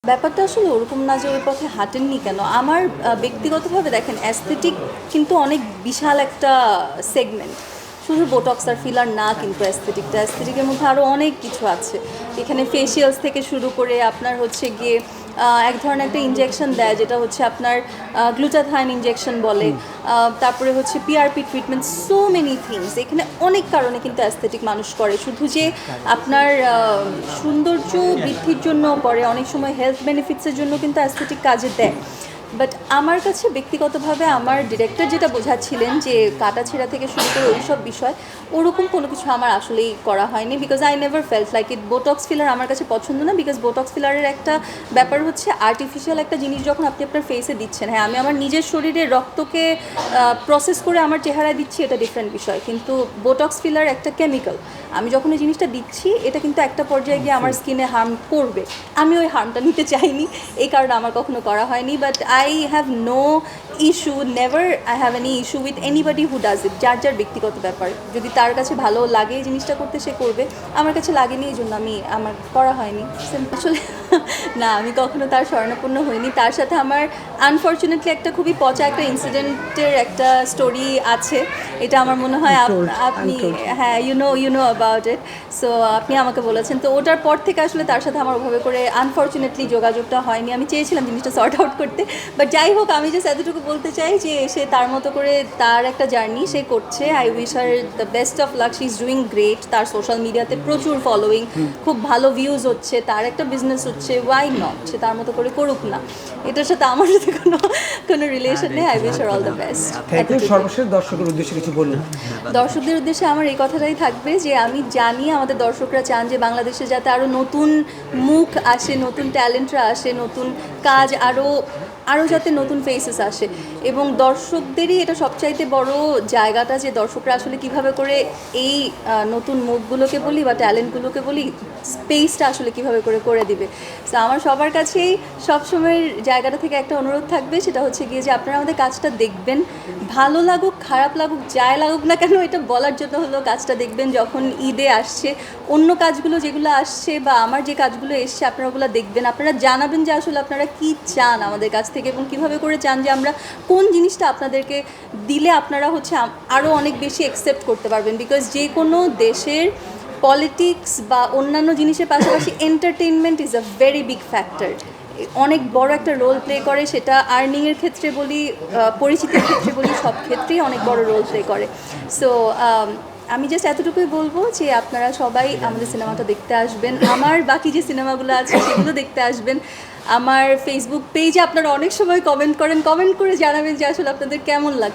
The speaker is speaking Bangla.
ব্যাপারটা আসলে ওরকম না যে ওই পথে হাঁটেননি কেন। আমার ব্যক্তিগতভাবে দেখেন অ্যাস্থেটিক কিন্তু অনেক বিশাল একটা সেগমেন্ট, শুধু বোটক্স আর ফিলার না, কিন্তু অ্যাস্থেটিকের মধ্যে আরও অনেক কিছু আছে। এখানে ফেসিয়ালস থেকে শুরু করে আপনার হচ্ছে গিয়ে এক ধরনের একটা ইনজেকশন দেয় যেটা হচ্ছে আপনার গ্লুটাথাইন ইনজেকশন বলে, তারপরে হচ্ছে PRP treatment, so many things. এখানে অনেক কারণে কিন্তু অ্যাস্থেটিক মানুষ করে, শুধু যে আপনার সৌন্দর্য বৃদ্ধির জন্য করে, অনেক সময় হেলথ বেনিফিটসের জন্য কিন্তু অ্যাস্থেটিক কাজে দেয়। বাট আমার কাছে ব্যক্তিগতভাবে আমার ডিরেক্টর যেটা বোঝাচ্ছিলেন যে কাটাছেঁড়া থেকে শুরু করে ওই সব বিষয়, ওরকম কোনো কিছু আমার আসলেই করা হয়নি, because I never felt like it. Botox filler আমার কাছে পছন্দ না, বিকজ বোটক্স ফিলারের একটা ব্যাপার হচ্ছে আর্টিফিশিয়াল একটা জিনিস যখন আপনি আপনার ফেসে দিচ্ছেন, হ্যাঁ আমি আমার নিজের শরীরের রক্তকে প্রসেস করে আমার চেহারায় দিচ্ছি, এটা ডিফারেন্ট বিষয়, কিন্তু বোটক্স ফিলার একটা কেমিক্যাল। আমি যখন এই জিনিসটা দিচ্ছি এটা কিন্তু একটা পর্যায়ে গিয়ে আমার স্কিনে হার্ম করবে, আমি ওই হার্মটা নিতে চাইনি, এই কারণে আমার কখনো করা হয়নি। But I have no issue, never I have any issue with anybody who does it. যার যার ব্যক্তিগত ব্যাপার, যদি তার কাছে ভালো লাগে এই জিনিসটা করতে সে করবে, আমার কাছে লাগেনি এই জন্য আমার করা হয়নি। আসলে না, আমি কখনো তার শরণাপন্ন হইনি। তার সাথে আমার আনফর্চুনেটলি একটা খুবই পচা একটা ইনসিডেন্টের একটা স্টোরি আছে, এটা আমার মনে হয় আপনি হ্যাঁ you know about it. So আপনি আমাকে বলেছেন, তো ওটার পর থেকে আসলে তার সাথে আমার ওভাবে করে আনফর্চুনেটলি যোগাযোগটা হয়নি। আমি চেয়েছিলাম জিনিসটা সর্ট আউট করতে, বাট যাই হোক, আমি জাস্ট এতটুকু বলতে চাই যে সে তার মতো করে তার একটা জার্নি সে করছে। I wish her the best of luck, she is doing great. তার সোশ্যাল মিডিয়াতে প্রচুর ফলোয়িং, খুব ভালো ভিউজ হচ্ছে, তার একটা বিজনেস হচ্ছে, ওয়াই নট, সে তার মতো করে করুক না। এটার সাথে আমার সাথে কোনো রিলেশন নেই। I wish her all the best. সর্বশেষ দর্শকের উদ্দেশ্যে কিছু বলুন। দর্শকদের উদ্দেশ্যে আমার এই কথাটাই থাকবে যে আমি জানি আমাদের দর্শকরা চান যে বাংলাদেশে যাতে আরও নতুন মুখ আসে, নতুন ট্যালেন্টরা আসে, নতুন কাজ আরও যাতে নতুন ফেসেস আসে, এবং দর্শকদেরই এটা সবচাইতে বড় জায়গাটা যে দর্শকরা আসলে কিভাবে করে এই নতুন মুখগুলোকে বলি বা ট্যালেন্টগুলোকে বলি স্পেসটা আসলে কিভাবে করে দিবে। তো আমার সবার কাছেই সবসময়ের জায়গাটা থেকে একটা অনুরোধ থাকবে, সেটা হচ্ছে গিয়ে যে আপনারা আমাদের কাজটা দেখবেন, ভালো লাগুক খারাপ লাগুক যাই লাগুক না কেন, এটা বলার জন্য হলো কাজটা দেখবেন। যখন ঈদে আসছে অন্য কাজগুলো যেগুলো আসছে বা আমার যে কাজগুলো এসছে, আপনারা ওগুলো দেখবেন, আপনারা জানাবেন যে আসলে আপনারা কি চান আমাদের কাছ থেকে এবং কিভাবে করে চান যে আমরা কোন জিনিসটা আপনাদেরকে দিলে আপনারা হচ্ছে আরও অনেক বেশি অ্যাকসেপ্ট করতে পারবেন। বিকজ যে কোনো দেশের পলিটিক্স বা অন্যান্য জিনিসের পাশাপাশি entertainment is a very big factor, অনেক বড় একটা রোল প্লে করে। সেটা আর্নিংয়ের ক্ষেত্রে বলি, পরিচিতির ক্ষেত্রে বলি, সব ক্ষেত্রেই অনেক বড় রোল প্লে করে। সো আমি জাস্ট এতটুকুই বলবো যে আপনারা সবাই আমাদের সিনেমাটা দেখতে আসবেন, আমার বাকি যে সিনেমাগুলো আছে সেগুলো দেখতে আসবেন। আমার ফেসবুক পেজে আপনারা অনেক সময় কমেন্ট করে জানাবেন যে আসলে আপনাদের কেমন লাগছে।